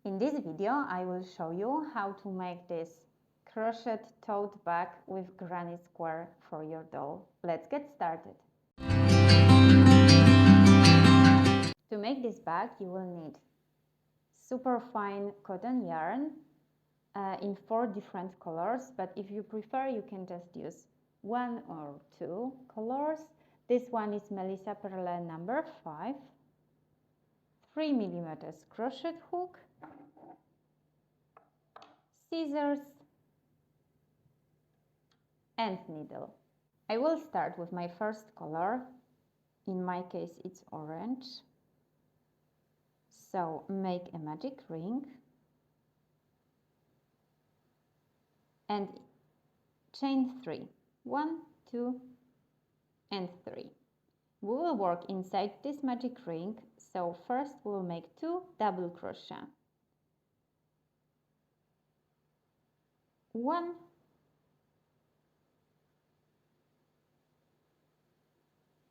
In this video, I will show you how to make this crochet tote bag with granny square for your doll. Let's get started. To make this bag, you will need super fine cotton yarn in 4 different colors, but if you prefer, you can just use 1 or 2 colors. This one is Melissa Perle number 5, 3 mm crochet hook, scissors and needle. I will start with my first color. In my case it's orange. So make a magic ring and chain 3. 1, 2 and 3. We will work inside this magic ring, so first we will make 2 double crochet. 1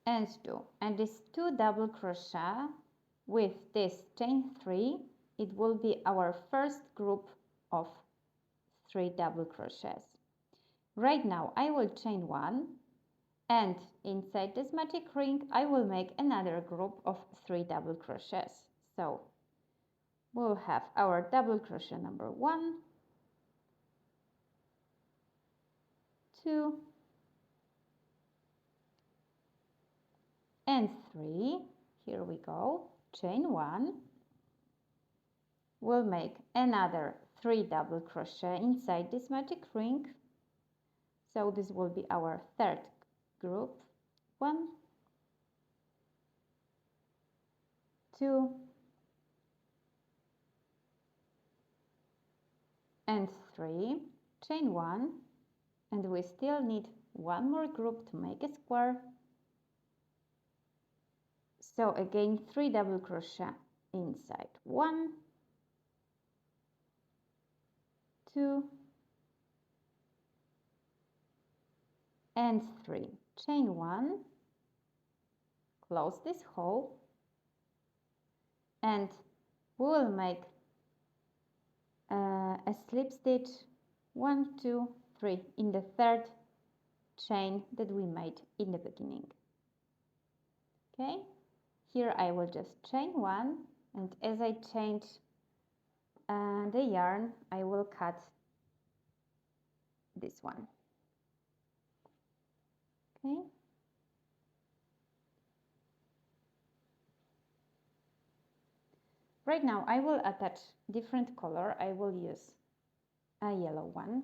and 2, and this 2 double crochet with this chain 3, it will be our first group of 3 double crochets. Right now I will chain 1, and inside this magic ring I will make another group of 3 double crochets. So we'll have our double crochet number 1, 2 and 3. Here we go. Chain 1. We'll make another 3 double crochet inside this magic ring. So this will be our third group. 1, 2 and 3. Chain 1, and we still need one more group to make a square. So again 3 double crochet inside. 1, 2 and 3. Chain 1, close this hole, and we will make a slip stitch 1, 2, 3 in the third chain that we made in the beginning. Okay, here I will just chain 1, and as I change the yarn, I will cut this one. Okay. Right now I will attach different color. I will use a yellow one,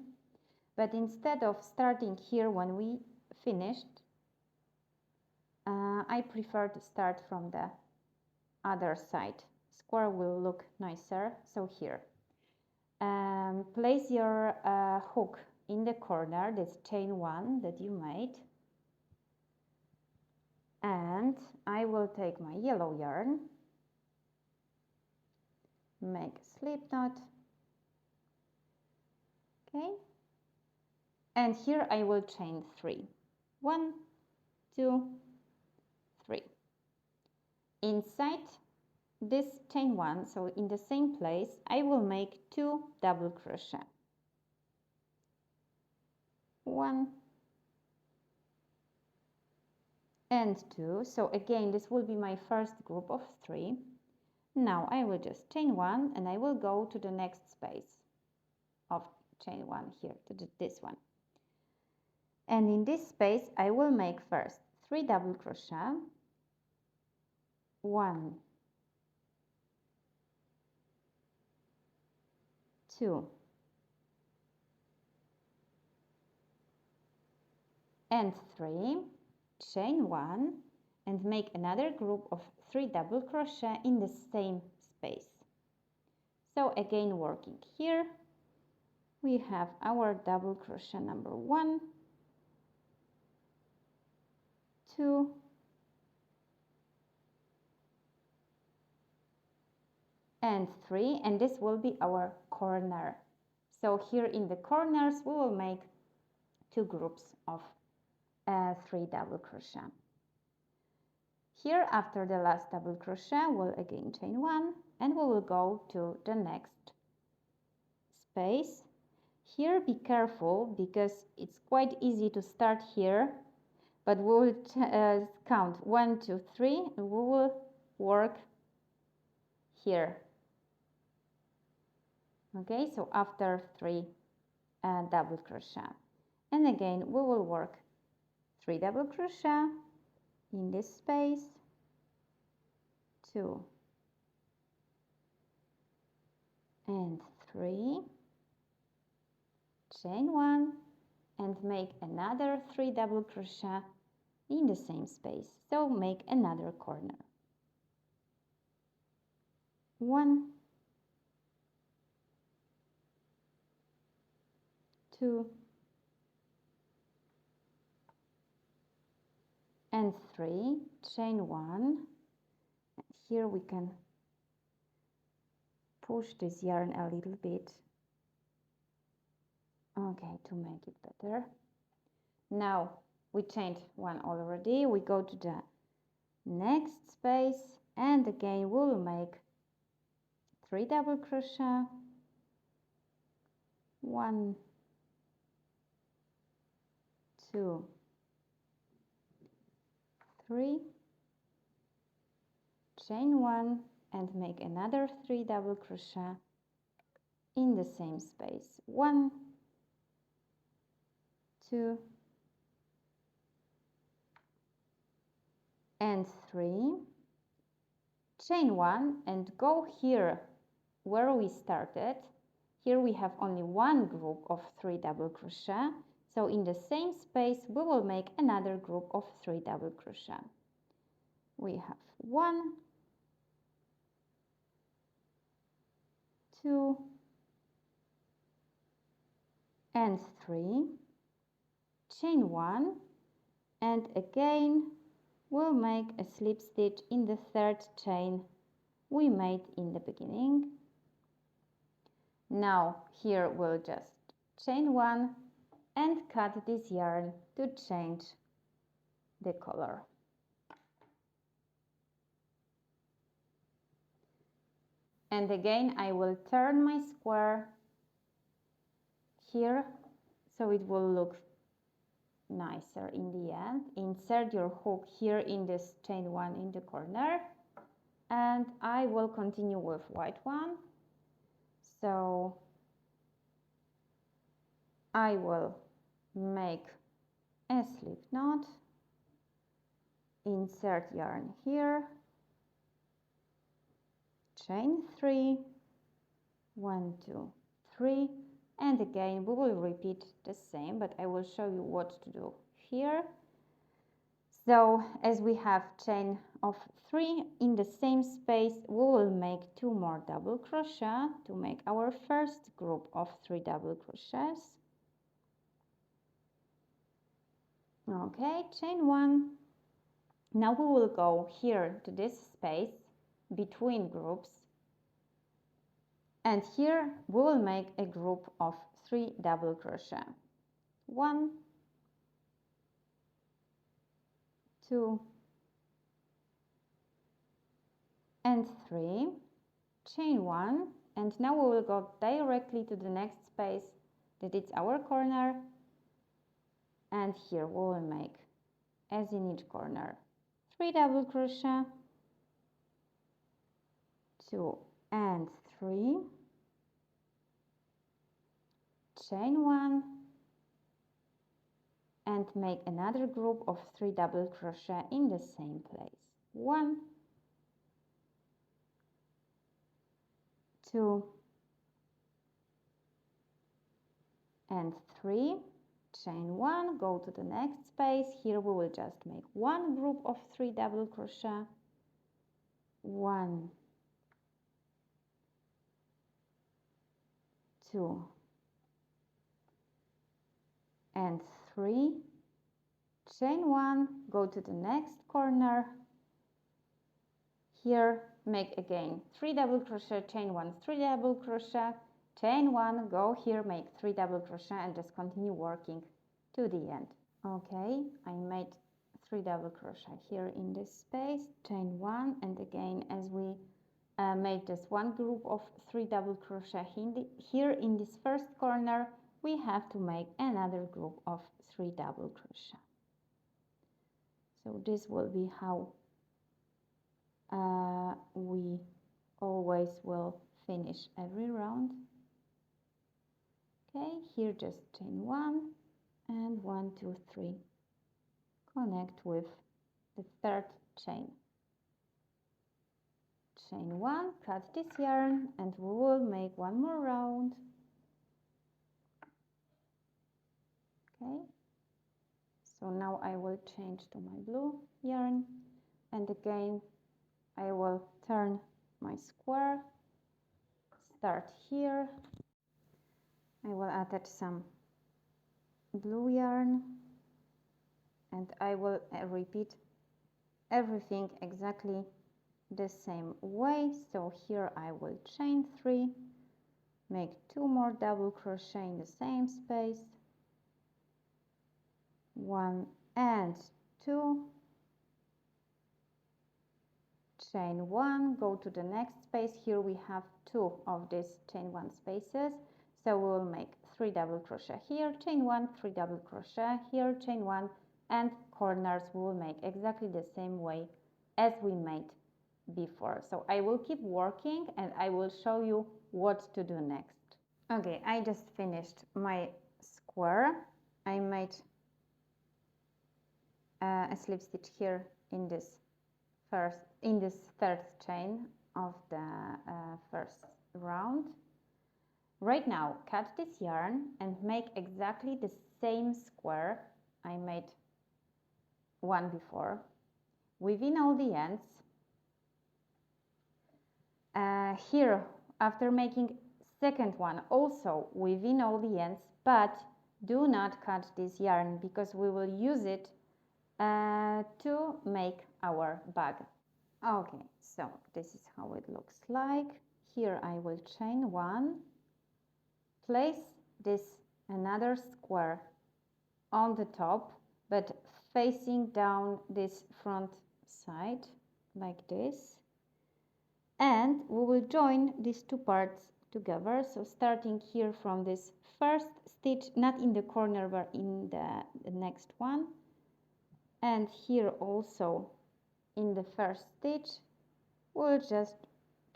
but instead of starting here when we finished, I prefer to start from the other side. Square will look nicer. So here, place your hook in the corner, that's chain 1 that you made, and I will take my yellow yarn, make a slip knot, okay, and here I will chain 3. 1, 2, 3. Inside this chain 1, so in the same place, I will make 2 double crochet. 1 and 2. So again, this will be my first group of 3. Now I will just chain 1, and I will go to the next space of chain 1 here, to this one. And in this space, I will make first 3 double crochet. 1, 2 and 3, chain 1, and make another group of 3 double crochet in the same space. So again, working here, we have our double crochet number 1, 2 and 3, and this will be our corner. So here in the corners we will make 2 groups of 3 double crochet. Here after the last double crochet we'll again chain 1, and we will go to the next space. Here be careful because it's quite easy to start here, but we will count 1, 2, 3 and we will work here. Okay, so after 3 double crochet, and again we will work 3 double crochet in this space, 2 and 3, chain 1 and make another 3 double crochet in the same space, so make another corner, 1, 2 and 3, chain 1. Here we can push this yarn a little bit, okay, to make it better. Now we chained 1 already, we go to the next space and again we'll make 3 double crochet, 1, 2, 3, chain 1 and make another 3 double crochet in the same space, 1, 2 and 3, chain 1 and go here where we started. Here we have only one group of 3 double crochet, so in the same space we will make another group of 3 double crochet. We have 1, 2 and 3, chain 1 and again we'll make a slip stitch in the third chain we made in the beginning. Now here we'll just chain 1 and cut this yarn to change the color. And again I will turn my square here so it will look nicer in the end. Insert your hook here in this chain 1 in the corner and I will continue with white one. So I will make a slip knot, insert yarn here, chain 3, 1, 2, 3, and again we will repeat the same, but I will show you what to do here. So as we have chain of 3 in the same space, we will make 2 more double crochet to make our first group of 3 double crochets. Okay, chain 1. Now we will go here to this space between groups, and here we will make a group of 3 double crochet. 1, 2 and 3, chain 1, and now we will go directly to the next space that it's our corner, and here we will make, as in each corner, 3 double crochet, 2 and 3, chain 1 and make another group of 3 double crochet in the same place. 1, 2 and 3, chain 1, go to the next space. Here we will just make one group of 3 double crochet, 1, 2 and 3, chain 1, go to the next corner. Here make again 3 double crochet, chain 1, 3 double crochet, chain 1, go here, make 3 double crochet and just continue working to the end. Okay, I made 3 double crochet here in this space, chain 1, and again as we made just one group of 3 double crochet here in this first corner. We have to make another group of 3 double crochet. So this will be how we always will finish every round. Okay, here just chain 1 and 1, 2, 3. Connect with the third chain. Chain 1, cut this yarn, and we will make one more round. Okay, so now I will change to my blue yarn, and again I will turn my square, start here. I will attach some blue yarn, and I will repeat everything exactly the same way. So here I will chain 3, make 2 more double crochet in the same space, 1 and 2, chain 1, go to the next space. Here we have 2 of these chain 1 spaces, so we will make 3 double crochet here, chain 1, 3 double crochet here, chain 1, and corners we will make exactly the same way as we made before. So I will keep working and I will show you what to do next. Okay, I just finished my square. I made a slip stitch here in this third chain of the first round. Right now, cut this yarn and make exactly the same square I made one before, within all the ends. Here, after making second one, also within all the ends, but do not cut this yarn because we will use it to make our bag. Okay, so this is how it looks like. Here I will chain 1, place this another square on the top, but facing down this front side like this, and we will join these two parts together. So starting here from this first stitch, not in the corner but in the next one, and here also in the first stitch, we'll just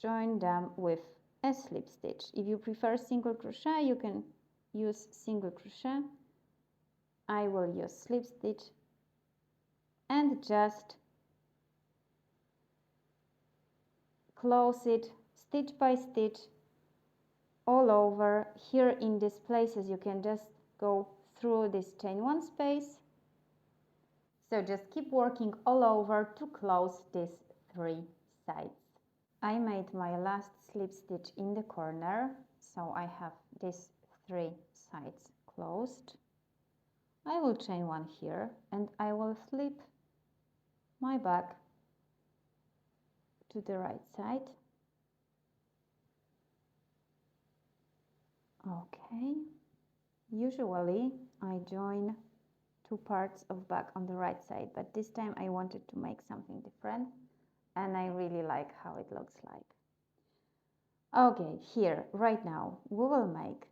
join them with a slip stitch. If you prefer single crochet, you can use single crochet. I will use slip stitch and just close it stitch by stitch all over. Here in these places you can just go through this chain 1 space. So just keep working all over to close these 3 sides. I made my last slip stitch in the corner, so I have these 3 sides closed. I will chain 1 here and I will flip my bag to the right side. Okay, usually I join 2 parts of bag on the right side, but this time I wanted to make something different and I really like how it looks like. Okay, here right now we will make,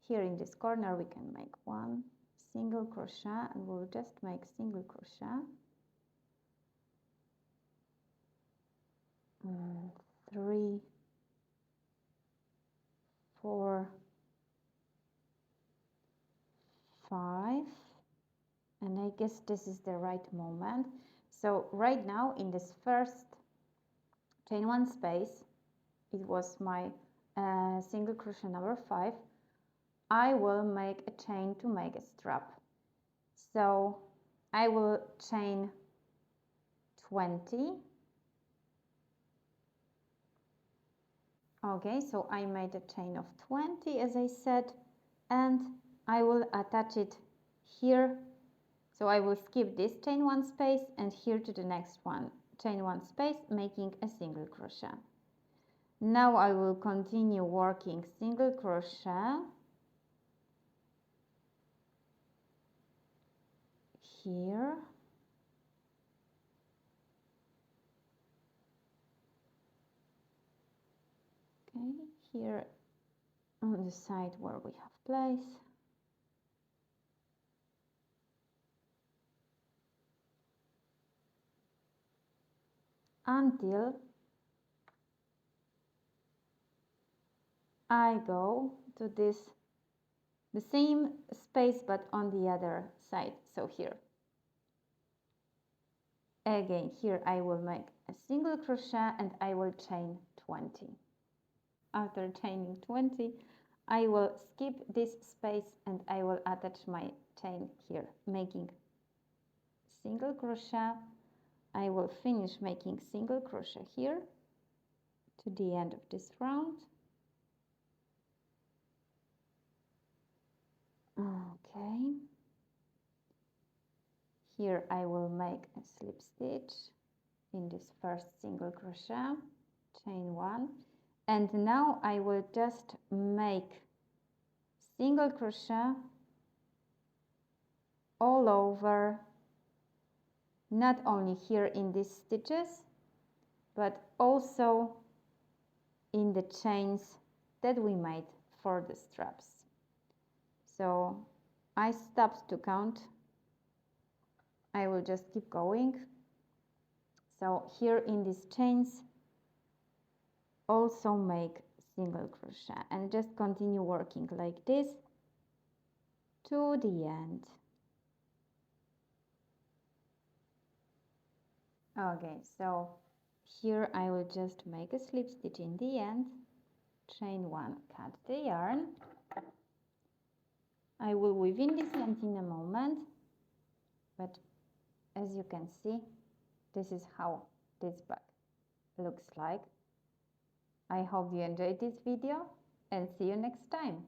here in this corner we can make 1 single crochet, and we'll just make single crochet, 3, 4, 5, and I guess this is the right moment. So right now in this first chain 1 space, it was my single crochet number 5, I will make a chain to make a strap. So I will chain 20. Okay, so I made a chain of 20 as I said, and I will attach it here. So I will skip this chain 1 space and here to the next one, chain 1 space, making a single crochet. Now I will continue working single crochet here, here on the side where we have place. Until I go to this, the same space but on the other side. So here. Again, here I will make a single crochet and I will chain 20. After chaining 20, I will skip this space and I will attach my chain here, making single crochet. I will finish making single crochet here to the end of this round. Okay. Here I will make a slip stitch in this first single crochet, chain 1, and now I will just make single crochet all over, not only here in these stitches, but also in the chains that we made for the straps. So I stopped to count. I will just keep going. So here in these chains also make single crochet and just continue working like this to the end. Okay, so here I will just make a slip stitch in the end, chain 1, cut the yarn. I will weave in this end in a moment, but as you can see, this is how this bag looks like. I hope you enjoyed this video and see you next time.